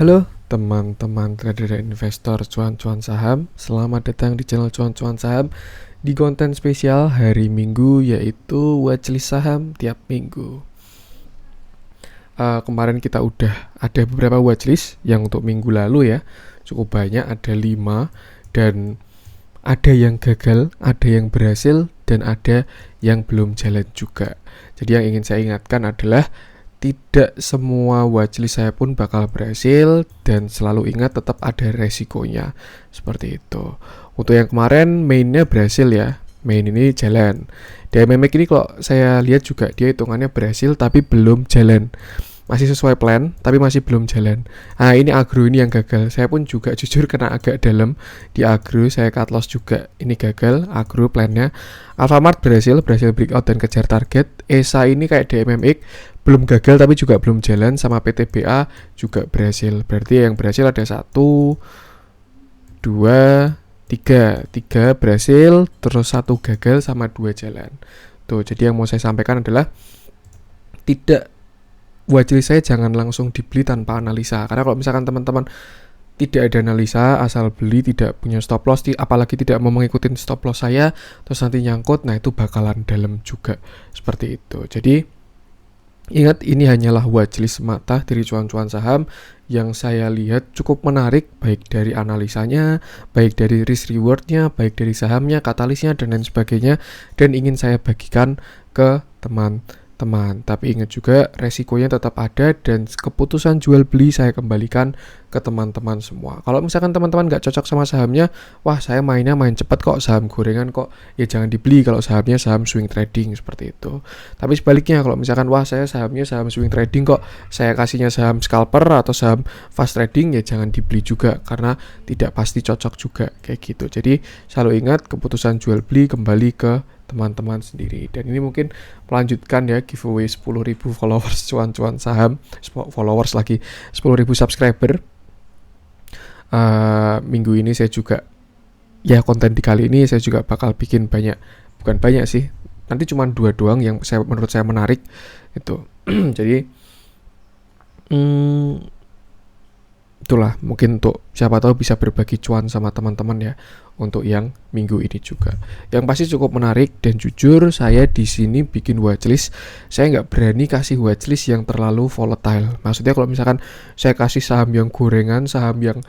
Halo teman-teman trader dan investor cuan-cuan saham. Selamat datang di channel cuan-cuan saham di konten spesial hari Minggu, yaitu watchlist saham tiap minggu. Kemarin kita udah ada beberapa watchlist yang untuk minggu lalu ya, cukup banyak, ada 5, dan ada yang gagal, ada yang berhasil, dan ada yang belum jalan juga. Jadi yang ingin saya ingatkan adalah tidak semua watchlist saya pun bakal berhasil, dan selalu ingat tetap ada resikonya. Seperti itu. Untuk yang kemarin mainnya berhasil ya, main ini jalan. DMMX ini kalau saya lihat juga dia hitungannya berhasil tapi belum jalan. Masih sesuai plan tapi masih belum jalan. Nah, ini agro ini yang gagal. Saya pun juga jujur kena agak dalam di agro, saya cut loss juga. Ini gagal agro plannya. Alfamart berhasil breakout dan kejar target. ESA ini kayak DMMX belum gagal tapi juga belum jalan, sama PTBA juga berhasil. Berarti yang berhasil ada 1, 2, 3 berhasil, terus 1 gagal sama 2 jalan. Tuh, jadi yang mau saya sampaikan adalah tidak watchlist saya jangan langsung dibeli tanpa analisa. Karena kalau misalkan teman-teman tidak ada analisa, asal beli, tidak punya stop loss, apalagi tidak mau mengikuti stop loss saya, terus nanti nyangkut, nah itu bakalan dalam juga. Seperti itu. Jadi ingat, ini hanyalah watchlist semata dari cuan-cuan saham yang saya lihat cukup menarik, baik dari analisanya, baik dari risk rewardnya, baik dari sahamnya, katalisnya, dan lain sebagainya, dan ingin saya bagikan ke teman-teman. Tapi ingat juga resikonya tetap ada, dan keputusan jual beli saya kembalikan ke teman-teman semua. Kalau misalkan teman-teman nggak cocok sama sahamnya, wah saya mainnya main cepat kok, saham gorengan kok, ya jangan dibeli kalau sahamnya saham swing trading seperti itu. Tapi sebaliknya, kalau misalkan wah saya sahamnya saham swing trading kok, saya kasihnya saham scalper atau saham fast trading, ya jangan dibeli juga karena tidak pasti cocok juga kayak gitu. Jadi selalu ingat, keputusan jual beli kembali ke teman-teman sendiri. Dan ini mungkin melanjutkan ya giveaway 10.000 followers cuan-cuan saham, followers lagi 10.000 subscriber. Minggu ini saya juga ya, konten di kali ini saya juga bakal bikin banyak, bukan banyak sih, nanti cuma 2 doang yang menurut saya menarik itu. Jadi itulah, mungkin untuk siapa tahu bisa berbagi cuan sama teman-teman ya untuk yang minggu ini juga. Yang pasti cukup menarik, dan jujur saya di sini bikin watchlist, saya nggak berani kasih watchlist yang terlalu volatile. Maksudnya kalau misalkan saya kasih saham yang gorengan, saham yang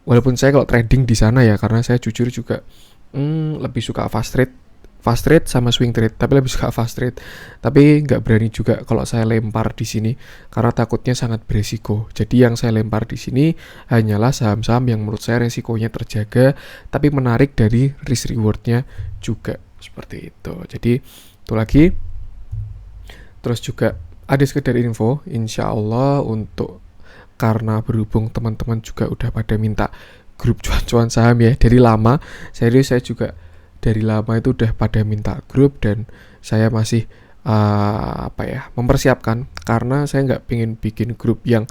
walaupun saya kalau trading di sana ya, karena saya jujur juga lebih suka fast trade sama swing trade, tapi lebih suka fast trade. Tapi nggak berani juga kalau saya lempar di sini karena takutnya sangat beresiko. Jadi yang saya lempar di sini hanyalah saham-saham yang menurut saya resikonya terjaga tapi menarik dari risk rewardnya juga, seperti itu. Jadi itu lagi. Terus juga ada sekedar info, insya Allah untuk, karena berhubung teman-teman juga udah pada minta grup cuan-cuan saham ya dari lama, serius saya juga dari lama itu udah pada minta grup, dan saya masih mempersiapkan, karena saya nggak pengen bikin grup yang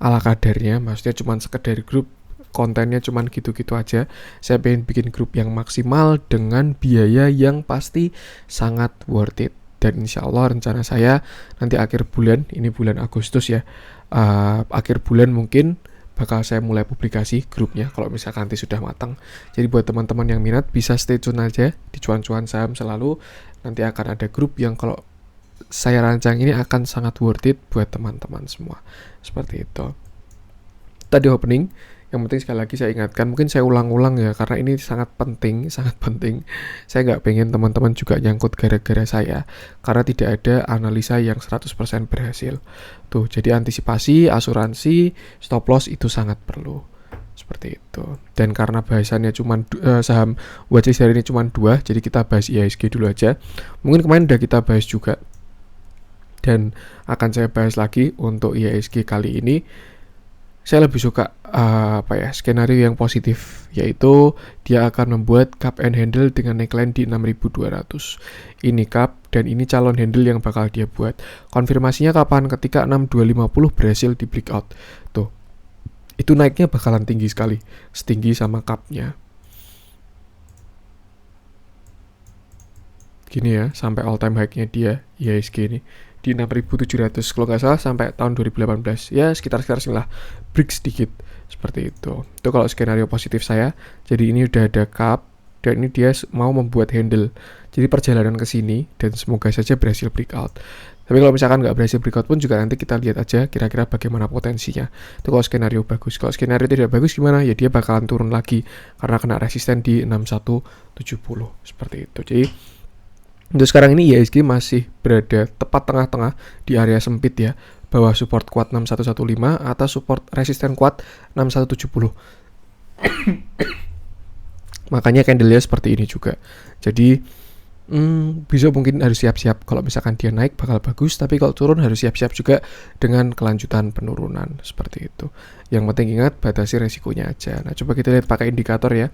ala kadarnya, maksudnya cuma sekedar grup kontennya cuman gitu-gitu aja. Saya pengen bikin grup yang maksimal dengan biaya yang pasti sangat worth it. Dan insya Allah rencana saya nanti akhir bulan, ini bulan Agustus ya, akhir bulan mungkin bakal saya mulai publikasi grupnya kalau misalkan nanti sudah matang. Jadi buat teman-teman yang minat bisa stay tune aja di cuan-cuan saham selalu. Nanti akan ada grup yang kalau saya rancang ini akan sangat worth it buat teman-teman semua. Seperti itu. Tadi opening. Yang penting sekali lagi saya ingatkan, mungkin saya ulang-ulang ya, karena ini sangat penting. Saya nggak pengen teman-teman juga nyangkut gara-gara saya, karena tidak ada analisa yang 100% berhasil. Tuh, jadi antisipasi, asuransi, stop loss itu sangat perlu. Seperti itu. Dan karena bahasannya cuma saham watchlist hari ini cuma 2, jadi kita bahas IHSG dulu aja. Mungkin kemarin udah kita bahas juga, dan akan saya bahas lagi untuk IHSG kali ini. Saya lebih suka skenario yang positif, yaitu dia akan membuat cup and handle dengan neckline di 6200. Ini cup dan ini calon handle yang bakal dia buat. Konfirmasinya kapan? Ketika 6250 berhasil di breakout. Tuh. Itu naiknya bakalan tinggi sekali, setinggi sama cupnya. Gini ya, sampai all time high-nya dia IHSG ini. di 6.700 kalau nggak salah sampai tahun 2018 ya, sekitar sini lah, break sedikit seperti itu kalau skenario positif saya. Jadi ini udah ada cup dan ini dia mau membuat handle, jadi perjalanan ke sini dan semoga saja berhasil breakout. Tapi kalau misalkan nggak berhasil breakout pun juga nanti kita lihat aja kira-kira bagaimana potensinya. Itu kalau skenario bagus. Kalau skenario tidak bagus gimana? Ya dia bakalan turun lagi karena kena resisten di 6170 seperti itu. Jadi untuk sekarang ini IHSG masih berada tepat tengah-tengah di area sempit ya, bawah support kuat 6115 atas support resisten kuat 6170. Makanya candle-nya seperti ini juga. Jadi bisa mungkin harus siap-siap kalau misalkan dia naik bakal bagus, tapi kalau turun harus siap-siap juga dengan kelanjutan penurunan seperti itu. Yang penting ingat batasi resikonya aja. Nah, coba kita lihat pakai indikator ya.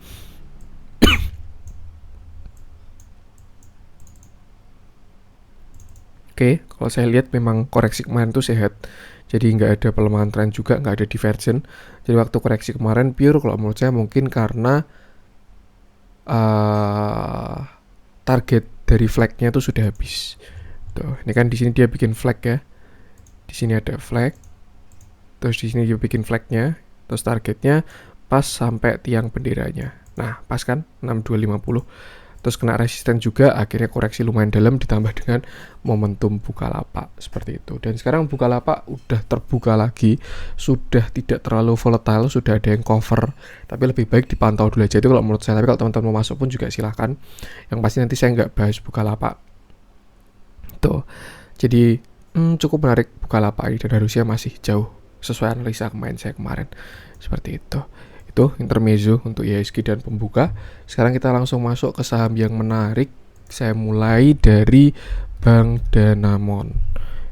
Oke, kalau saya lihat memang koreksi kemarin tuh sehat. Jadi nggak ada pelemahan tren juga, nggak ada divergen. Jadi waktu koreksi kemarin pure kalau menurut saya mungkin karena target dari flagnya tuh sudah habis. Tuh, ini kan di sini dia bikin flag ya. Di sini ada flag. Terus di sini dia bikin flagnya, terus targetnya pas sampai tiang benderanya. Nah, pas kan 6250. Terus kena resisten juga, akhirnya koreksi lumayan dalam ditambah dengan momentum Bukalapak seperti itu. Dan sekarang Bukalapak udah terbuka lagi, sudah tidak terlalu volatile, sudah ada yang cover, tapi lebih baik dipantau dulu aja itu kalau menurut saya. Tapi kalau teman-teman mau masuk pun juga silahkan. Yang pasti nanti saya nggak bahas Bukalapak. Tuh, jadi cukup menarik Bukalapak ini dan harusnya masih jauh sesuai analisa saya kemarin seperti itu. Itu intermezzo untuk IHSG dan pembuka. Sekarang kita langsung masuk ke saham yang menarik. Saya mulai dari Bank Danamon.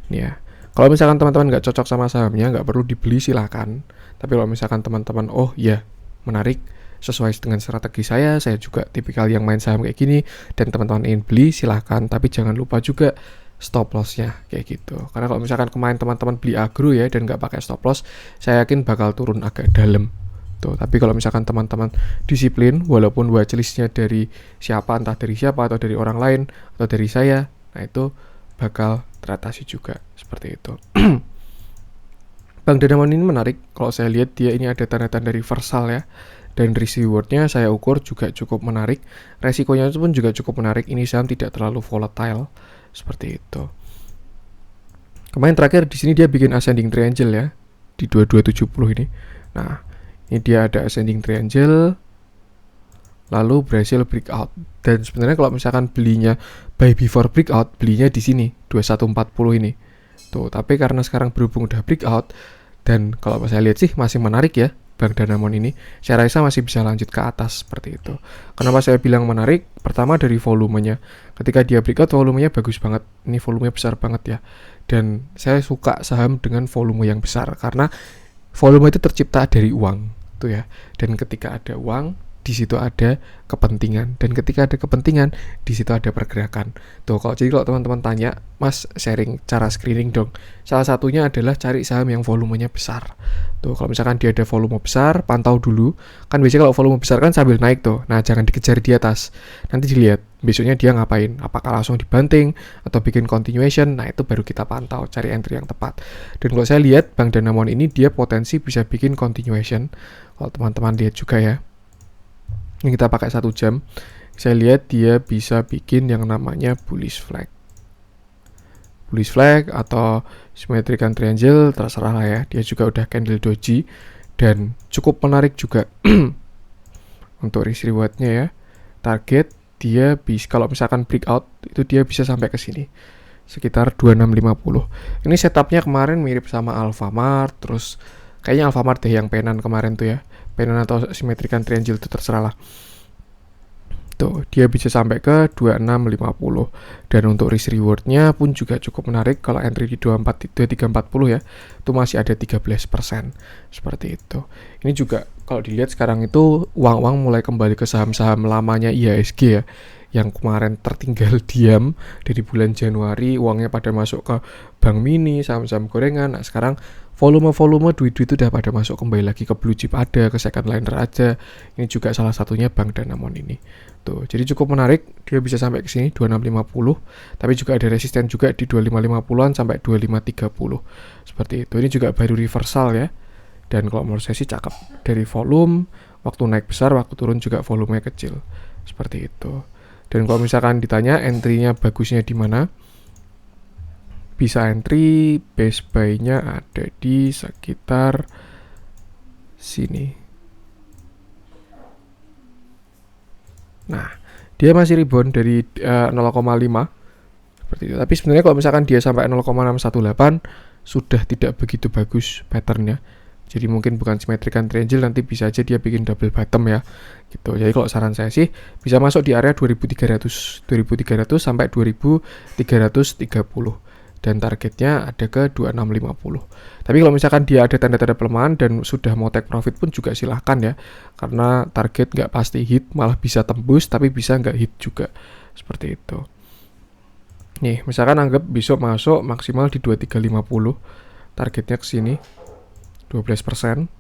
Nih ya. Kalau misalkan teman-teman nggak cocok sama sahamnya, nggak perlu dibeli silahkan. Tapi kalau misalkan teman-teman, oh ya menarik, sesuai dengan strategi saya juga tipikal yang main saham kayak gini, dan teman-teman ingin beli silahkan. Tapi jangan lupa juga stop lossnya kayak gitu. Karena kalau misalkan kemarin teman-teman beli agro ya dan nggak pakai stop loss, saya yakin bakal turun agak dalam. Tapi kalau misalkan teman-teman disiplin, walaupun watchlistnya dari siapa, entah dari siapa atau dari orang lain atau dari saya, nah itu bakal teratasi juga seperti itu. Bank Danamon ini menarik. Kalau saya lihat dia ini ada tanda-tanda reversal ya, dan risk rewardnya saya ukur juga cukup menarik. Resikonya pun juga cukup menarik. Ini saham tidak terlalu volatile seperti itu. Kemarin terakhir di sini dia bikin ascending triangle ya di 2270 ini. Nah, ini dia ada ascending triangle, lalu berhasil breakout. Dan sebenarnya kalau misalkan belinya buy before breakout, belinya di sini 2140 ini. Tuh, tapi karena sekarang berhubung udah breakout, dan kalau saya lihat sih masih menarik ya Bank Danamon ini, saya rasa masih bisa lanjut ke atas seperti itu. Kenapa saya bilang menarik? Pertama dari volumenya. Ketika dia breakout, volumenya bagus banget. Ini volumenya besar banget ya. Dan saya suka saham dengan volume yang besar karena volume itu tercipta dari uang tuh ya. Dan ketika ada uang, di situ ada kepentingan, dan ketika ada kepentingan di situ ada pergerakan. Tuh, kalau teman-teman tanya, Mas sharing cara screening dong. Salah satunya adalah cari saham yang volumenya besar. Tuh, kalau misalkan dia ada volume besar, pantau dulu. Kan biasanya kalau volume besar kan sambil naik tuh. Nah, jangan dikejar di atas. Nanti dilihat besoknya dia ngapain. Apakah langsung dibanting atau bikin continuation. Nah, itu baru kita pantau, cari entry yang tepat. Dan kalau saya lihat Bank Danamon ini dia potensi bisa bikin continuation. Kalau teman-teman lihat juga ya. Ini kita pakai 1 jam, saya lihat dia bisa bikin yang namanya bullish flag atau symmetrical triangle, terserah lah ya. Dia juga udah candle doji dan cukup menarik juga untuk risk rewardnya ya. Target dia bisa, kalau misalkan breakout itu dia bisa sampai ke sini sekitar 2650. Ini setupnya kemarin mirip sama Alfamart, terus kayaknya Alfamart deh yang penan kemarin tuh ya. Penan atau symmetrical triangle itu terserah lah. Tuh, dia bisa sampai ke 2650. Dan untuk risk rewardnya pun juga cukup menarik. Kalau entry di 2340 ya, itu masih ada 13%. Seperti itu. Ini juga kalau dilihat sekarang itu uang-uang mulai kembali ke saham-saham lamanya IHSG ya, yang kemarin tertinggal diam dari bulan Januari, uangnya pada masuk ke bank mini, saham-saham gorengan. Nah sekarang volume duit-duit itu udah pada masuk kembali lagi ke blue chip ada, ke second liner aja. Ini juga salah satunya Bank Danamon ini. Tuh, jadi cukup menarik, dia bisa sampai ke sini 2650, tapi juga ada resisten juga di 2550-an sampai 2530. Seperti itu. Ini juga baru reversal ya. Dan kalau menurut saya sih cakep, dari volume, waktu naik besar, waktu turun juga volumenya kecil. Seperti itu. Dan kalau misalkan ditanya entry-nya bagusnya di mana? Bisa entry, base buy-nya ada di sekitar sini. Nah, dia masih rebound dari 0,5 seperti itu. Tapi sebenarnya kalau misalkan dia sampai 0,618 sudah tidak begitu bagus patternnya. Jadi mungkin bukan symmetrical triangle, nanti bisa aja dia bikin double bottom ya. Gitu. Jadi kalau saran saya sih bisa masuk di area 2300 sampai 2330 dan targetnya ada ke 2650. Tapi kalau misalkan dia ada tanda-tanda pelemahan dan sudah mau take profit pun juga silahkan ya, karena target nggak pasti hit, malah bisa tembus tapi bisa nggak hit juga, seperti itu. Nih misalkan anggap besok masuk maksimal di 2350, targetnya ke sini 12%,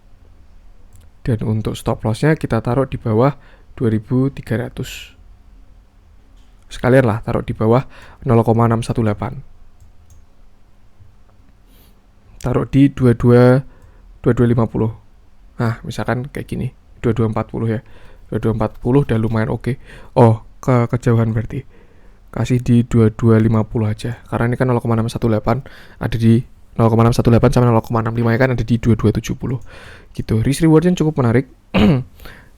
dan untuk stop lossnya kita taruh di bawah 2300, sekalian lah taruh di bawah 0,618, taruh di 2250. Nah misalkan kayak gini 2240 ya, 2240 udah lumayan oke. Oh kejauhan berarti kasih di 2250 aja, karena ini kan 0,618 ada di 0,618 sama 0,65 ya kan ada di 2270 gitu. Risk rewardnya cukup menarik.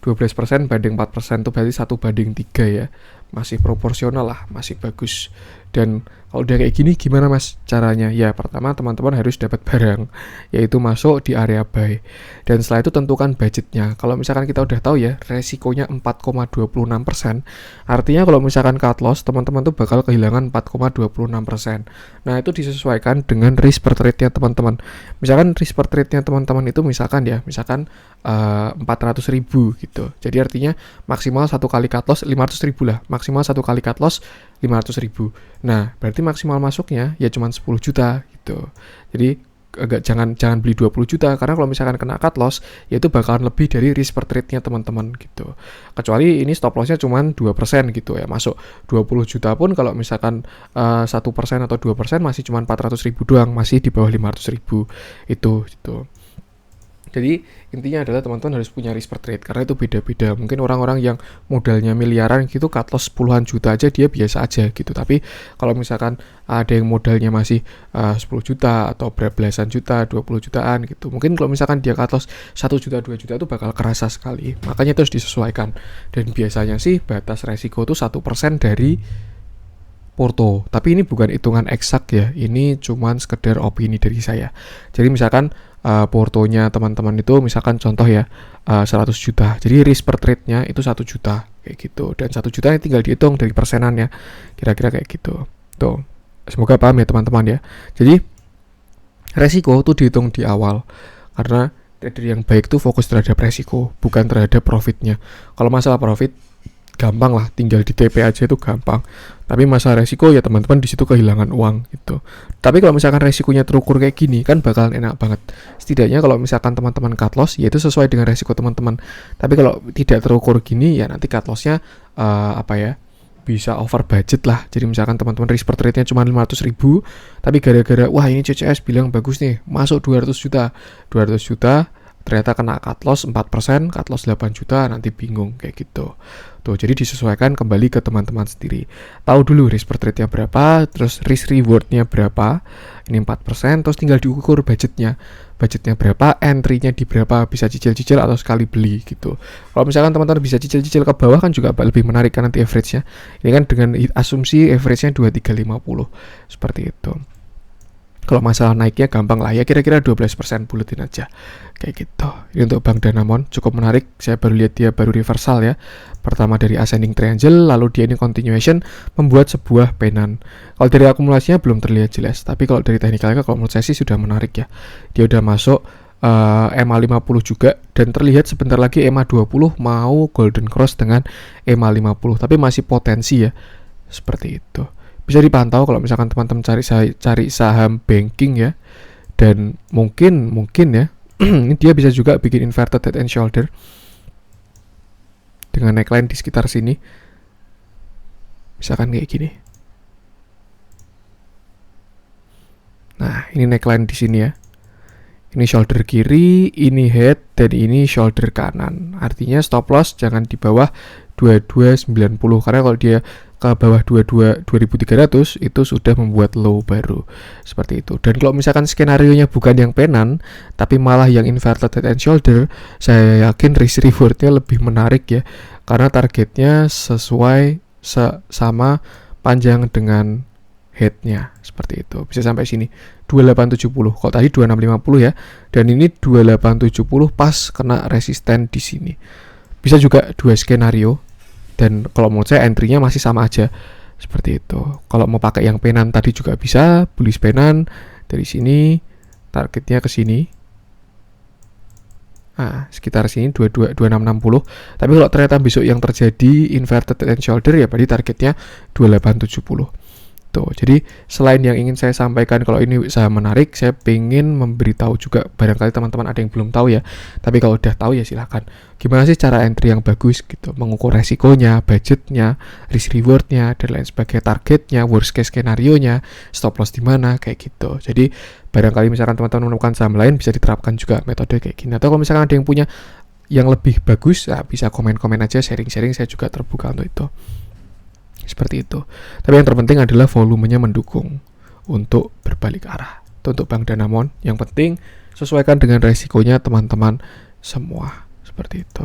12% banding 4% itu berarti 1:3 ya. Masih proporsional lah, masih bagus. Dan kalau udah kayak gini gimana mas caranya? Ya pertama teman-teman harus dapat barang, yaitu masuk di area buy. Dan setelah itu tentukan budgetnya. Kalau misalkan kita udah tahu ya resikonya 4,26%, artinya kalau misalkan cut loss teman-teman tuh bakal kehilangan 4,26%. Nah itu disesuaikan dengan risk per trade-nya teman-teman. Misalkan risk per trade-nya teman-teman itu misalkan 400.000 gitu. Jadi artinya maksimal satu kali cut loss 500.000 lah. Maksimal satu kali cut loss 500.000. Nah, berarti maksimal masuknya ya cuma 10 juta gitu. Jadi jangan beli 20 juta karena kalau misalkan kena cut loss ya itu bakalan lebih dari risk per trade-nya teman-teman gitu. Kecuali ini stop loss-nya cuma 2% gitu ya. Masuk 20 juta pun kalau misalkan 1% atau 2% masih cuma 400.000 doang, masih di bawah 500.000 itu gitu. Jadi intinya adalah teman-teman harus punya risk per trade karena itu beda-beda. Mungkin orang-orang yang modalnya miliaran gitu cut loss puluhan juta aja dia biasa aja gitu. Tapi kalau misalkan ada yang modalnya masih 10 juta atau belasan juta, 20 jutaan gitu. Mungkin kalau misalkan dia cut loss 1 juta, 2 juta itu bakal kerasa sekali. Makanya itu harus disesuaikan. Dan biasanya sih batas resiko itu 1% dari porto. Tapi ini bukan hitungan eksak ya. Ini cuman sekedar opini dari saya. Jadi misalkan portonya teman-teman itu misalkan contoh ya 100 juta. Jadi risk per trade-nya itu 1 juta kayak gitu. Dan 1 juta ini tinggal dihitung dari persenannya. Kira-kira kayak gitu. Tuh. Semoga paham ya teman-teman ya. Jadi resiko itu dihitung di awal. Karena trader yang baik tuh fokus terhadap resiko, bukan terhadap profitnya. Kalau masalah profit gampang lah, tinggal di TP aja itu gampang. Tapi masalah resiko ya teman-teman di situ kehilangan uang gitu. Tapi kalau misalkan resikonya terukur kayak gini kan bakalan enak banget. Setidaknya kalau misalkan teman-teman cut loss ya itu sesuai dengan resiko teman-teman. Tapi kalau tidak terukur gini ya nanti cut lossnya bisa over budget lah. Jadi misalkan teman-teman risk per trade-nya cuma 500.000, tapi gara-gara wah ini CCS bilang bagus nih, masuk 200 juta ternyata kena cut loss 4%, cut loss 8 juta, nanti bingung kayak gitu. Tuh, jadi disesuaikan kembali ke teman-teman sendiri. Tahu dulu risk per trade-nya berapa, terus risk reward-nya berapa, ini 4%, terus tinggal diukur budgetnya berapa, entry-nya di berapa, bisa cicil-cicil atau sekali beli gitu. Kalau misalkan teman-teman bisa cicil-cicil ke bawah kan juga lebih menarik kan nanti average-nya. Ini kan dengan asumsi average-nya 2350, seperti itu. Kalau masalah naiknya gampang lah ya, kira-kira 12% buletin aja kayak gitu. Ini untuk Bank Danamon cukup menarik. Saya baru lihat dia baru reversal ya. Pertama dari ascending triangle, lalu dia ini continuation membuat sebuah pennant. Kalau dari akumulasinya belum terlihat jelas, tapi kalau dari teknikalnya kalau menurut saya sih sudah menarik ya. Dia udah masuk EMA 50 juga, dan terlihat sebentar lagi EMA 20 mau golden cross dengan EMA 50, tapi masih potensi ya, seperti itu. Bisa dipantau kalau misalkan teman-teman cari saham banking ya, dan mungkin ya ini dia bisa juga bikin inverted head and shoulder dengan neckline di sekitar sini, misalkan kayak gini. Nah, ini neckline di sini ya. Ini shoulder kiri, ini head, dan ini shoulder kanan. Artinya stop loss jangan di bawah 2290, karena kalau dia ke bawah 22.300 itu sudah membuat low baru, seperti itu. Dan kalau misalkan skenarionya bukan yang penan tapi malah yang inverted head and shoulder, saya yakin risk rewardnya lebih menarik ya, karena targetnya sesuai sama panjang dengan headnya, seperti itu. Bisa sampai sini 2870. Kalau tadi 2650 ya, dan ini 2870 pas kena resisten di sini. Bisa juga dua skenario, dan kalau menurut saya entry-nya masih sama aja, seperti itu. Kalau mau pakai yang penan tadi juga bisa, bullish penan dari sini, targetnya ke sini. Nah, sekitar sini 2660. Tapi kalau ternyata besok yang terjadi inverted head and shoulder ya berarti targetnya 2870. Jadi selain yang ingin saya sampaikan kalau ini saham menarik, saya pengen memberitahu juga, barangkali teman-teman ada yang belum tahu ya, tapi kalau udah tahu ya silahkan. Gimana sih cara entry yang bagus gitu, mengukur resikonya, budgetnya, risk rewardnya, dan lain sebagainya, targetnya, worst case skenario-nya, stop loss di mana, kayak gitu. Jadi barangkali misalkan teman-teman menemukan saham lain bisa diterapkan juga metode kayak gini. Atau kalau misalkan ada yang punya yang lebih bagus, ya bisa komen-komen aja, sharing-sharing, saya juga terbuka untuk itu. Seperti itu. Tapi yang terpenting adalah volumenya mendukung untuk berbalik arah. Itu untuk Bank Danamon. Yang penting sesuaikan dengan resikonya teman-teman semua. Seperti itu.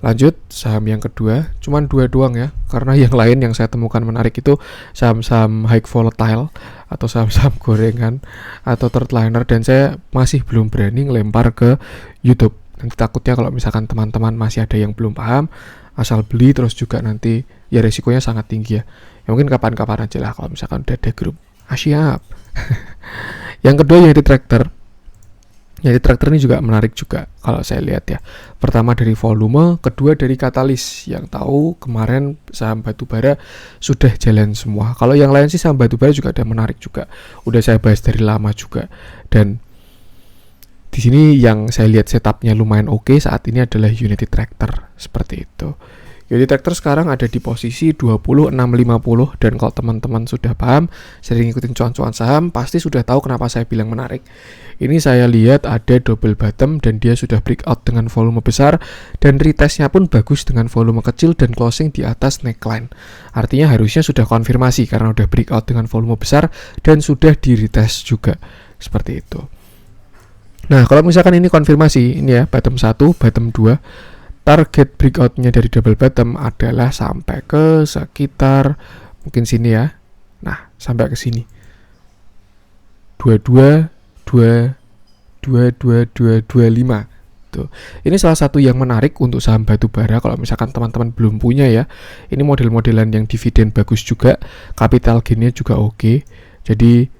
Lanjut, saham yang kedua. Cuman 2 doang ya. Karena yang lain yang saya temukan menarik itu saham-saham high volatile atau saham-saham gorengan atau third liner, dan saya masih belum berani ngelempar ke YouTube. Nanti takutnya kalau misalkan teman-teman masih ada yang belum paham, asal beli terus juga nanti ya resikonya sangat tinggi ya. Ya mungkin kapan-kapan aja lah kalau misalkan udah ada grup. Siap. Yang kedua Unity Tractor. Unity Tractor ini juga menarik juga kalau saya lihat ya. Pertama dari volume, kedua dari katalis. Yang tahu kemarin saham batubara sudah jalan semua. Kalau yang lain sih saham batubara juga ada menarik juga. Udah saya bahas dari lama juga. Dan di sini yang saya lihat setupnya lumayan oke saat ini adalah Unity Tractor, seperti itu. Unity Tractor sekarang ada di posisi 26.50, dan kalau teman-teman sudah paham, sering ngikutin cuan-cuan saham, pasti sudah tahu kenapa saya bilang menarik. Ini saya lihat ada double bottom dan dia sudah breakout dengan volume besar, dan retestnya pun bagus dengan volume kecil dan closing di atas neckline. Artinya harusnya sudah konfirmasi karena udah breakout dengan volume besar dan sudah di retest juga, seperti itu. Nah, kalau misalkan ini konfirmasi, ini ya, bottom 1, bottom 2, target breakoutnya dari double bottom adalah sampai ke sekitar, mungkin sini ya. Nah, sampai ke sini. 22, 25. Tuh. Ini salah satu yang menarik untuk saham batubara kalau misalkan teman-teman belum punya ya. Ini model-modelan yang dividen bagus juga, capital gain-nya juga oke. Jadi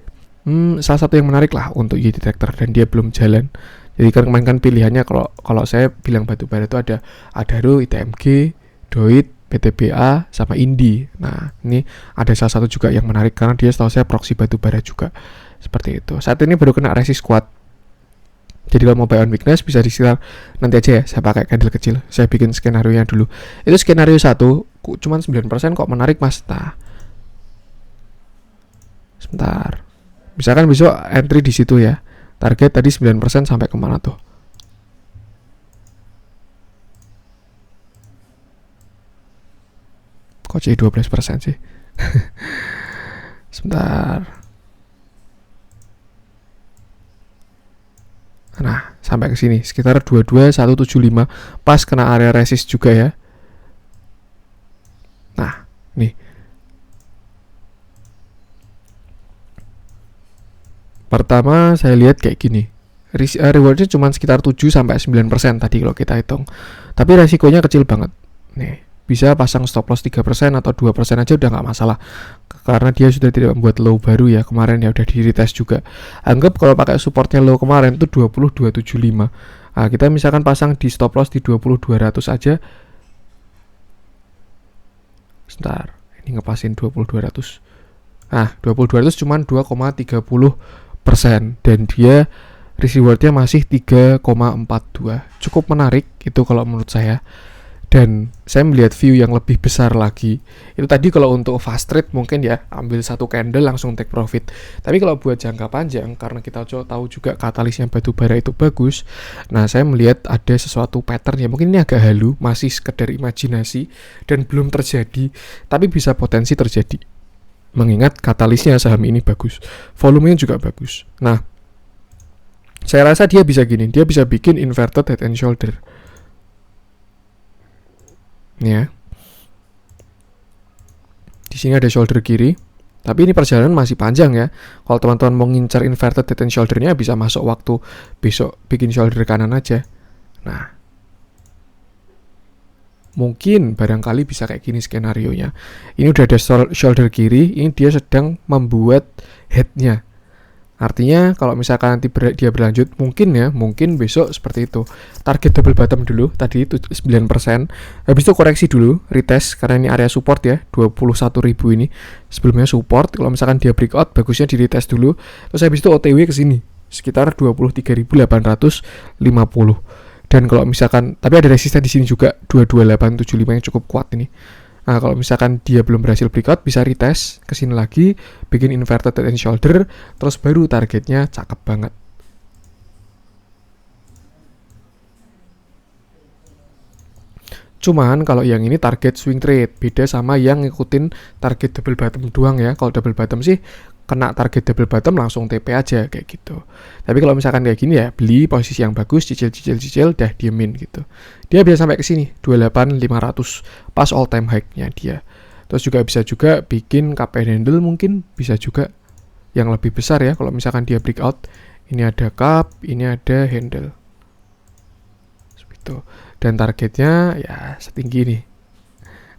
salah satu yang menarik lah untuk Unity Tractor, dan dia belum jalan. Jadi kan kemarin kan pilihannya kalau saya bilang batubara itu ada Adaro, ITMG, Doit, PTBA, sama Indi. Nah, ini ada salah satu juga yang menarik karena dia setahu saya proxy batubara juga. Seperti itu. Saat ini baru kena resist kuat. Jadi kalau mau buy on weakness bisa di sekitar, nanti aja ya saya pakai candle kecil. Saya bikin skenario-nya dulu. Itu skenario 1, cuman 9% kok menarik Mas. Nah, sebentar. Misalkan besok entry di situ ya. Target tadi 9% sampai kemana tuh? Kok jadi 12% sih? Sebentar. Nah, sampai ke sini sekitar 22175, pas kena area resist juga ya. Nah, nih. Pertama saya lihat kayak gini. Rewardnya cuma sekitar 7-9% tadi kalau kita hitung. Tapi resikonya kecil banget. Nih, bisa pasang stop loss 3% atau 2% aja udah nggak masalah. karena dia sudah tidak membuat low baru ya kemarin ya, udah di retest juga. Anggap kalau pakai supportnya low kemarin itu 20.275. Nah, kita misalkan pasang di stop loss di 20.200 aja. Sebentar, ini ngepasin 20.200. Nah, 20.200 cuman 2,30% dan dia risk rewardnya masih 3,42. Cukup menarik itu kalau menurut saya. Dan saya melihat view yang lebih besar lagi. Itu tadi kalau untuk fast trade mungkin ya ambil satu candle langsung take profit. Tapi kalau buat jangka panjang, karena kita tahu juga katalisnya batu bara itu bagus. Nah, saya melihat ada sesuatu pattern ya, mungkin ini agak halu, masih sekedar imajinasi dan belum terjadi, tapi bisa potensi terjadi. Mengingat katalisnya saham ini bagus, volumenya juga bagus. Nah, saya rasa dia bisa gini, dia bisa bikin inverted head and shoulder. Ya. Di sini ada shoulder kiri, tapi ini perjalanan masih panjang ya. Kalau teman-teman mau ngincar inverted head and shoulder-nya bisa masuk waktu besok bikin shoulder kanan aja. Nah, mungkin barangkali bisa kayak gini skenarionya. Ini udah ada shoulder kiri, ini dia sedang membuat head-nya. Artinya kalau misalkan nanti dia berlanjut, mungkin besok seperti itu. Target double bottom dulu, tadi itu 9%. Habis itu koreksi dulu, retest, karena ini area support ya, 21.000 ini. Sebelumnya support, kalau misalkan dia breakout, bagusnya di retest dulu. Terus habis itu OTW ke sini, sekitar 23.850. Dan kalau misalkan, tapi ada resisten di sini juga, 22875 yang cukup kuat ini. Nah, kalau misalkan dia belum berhasil breakout, bisa retest ke sini lagi, bikin inverted head and shoulder, terus baru targetnya cakep banget. Cuman kalau yang ini target swing trade, beda sama yang ngikutin target double bottom doang ya. Kalau double bottom sih kena target double bottom langsung TP aja kayak gitu. Tapi kalau misalkan kayak gini ya, beli posisi yang bagus, cicil, dah diemin gitu. Dia bisa sampai ke sini 28.500 pas all time high-nya dia. Terus juga bisa juga bikin cup and handle, mungkin bisa juga yang lebih besar ya kalau misalkan dia breakout. Ini ada cup, ini ada handle. Seperti itu. Dan targetnya ya setinggi ini.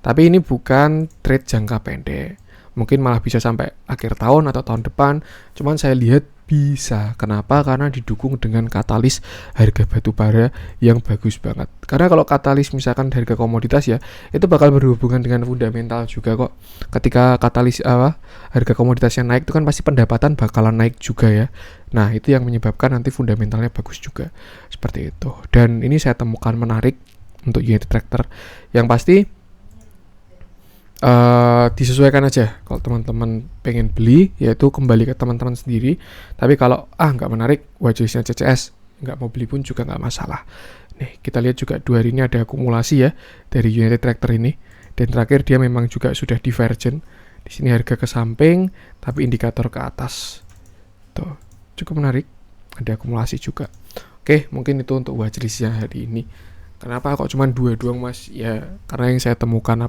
Tapi ini bukan trade jangka pendek. Mungkin malah bisa sampai akhir tahun atau tahun depan. Cuman saya lihat bisa. Kenapa? Karena didukung dengan katalis harga batu bara yang bagus banget. Karena kalau katalis misalkan harga komoditas ya, itu bakal berhubungan dengan fundamental juga kok. Ketika katalis harga komoditasnya naik, itu kan pasti pendapatan bakalan naik juga ya. Nah, itu yang menyebabkan nanti fundamentalnya bagus juga. Seperti itu. Dan ini saya temukan menarik untuk unit tractor. Yang pasti disesuaikan aja. Kalau teman-teman pengen beli, yaitu kembali ke teman-teman sendiri. Tapi kalau nggak menarik, watchlistnya CCS, nggak mau beli pun juga nggak masalah. Nih, kita lihat juga 2 hari ini ada akumulasi ya dari United Tractor ini. Dan terakhir dia memang juga sudah divergent. Di sini harga ke samping, tapi indikator ke atas. Tuh, cukup menarik. Ada akumulasi juga. Oke, mungkin itu untuk watchlistnya hari ini. Kenapa kok cuma 2 doang mas? Ya karena yang saya temukan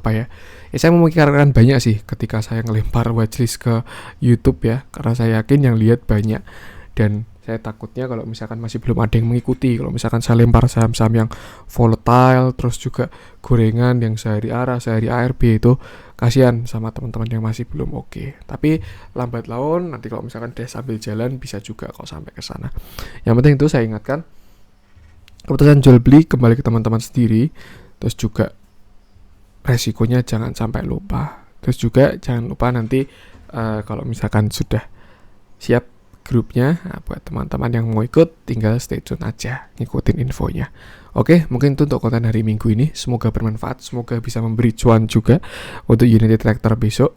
saya memikirkan banyak sih ketika saya ngelempar watchlist ke YouTube ya, karena saya yakin yang lihat banyak. Dan saya takutnya kalau misalkan masih belum ada yang mengikuti, kalau misalkan saya lempar saham-saham yang volatile, terus juga gorengan yang sehari ARA, sehari ARB, itu kasihan sama teman-teman yang masih belum oke. Tapi lambat laun nanti kalau misalkan dia sambil jalan bisa juga kok sampai ke sana. Yang penting itu saya ingatkan, keputusan jual beli kembali ke teman-teman sendiri. Terus juga resikonya jangan sampai lupa. Terus juga jangan lupa nanti kalau misalkan sudah siap grupnya, buat teman-teman yang mau ikut tinggal stay tune aja, ngikutin infonya. Oke, mungkin itu untuk konten hari Minggu ini. Semoga bermanfaat, semoga bisa memberi cuan juga untuk United Tractor besok.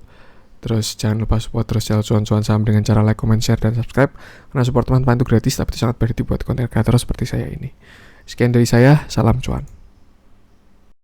Terus jangan lupa support terus channel cuan-cuan saham dengan cara like, comment, share, dan subscribe. Karena support teman-teman itu gratis, tapi itu sangat berarti buat konten kreator seperti saya ini. Sekian dari saya, salam cuan.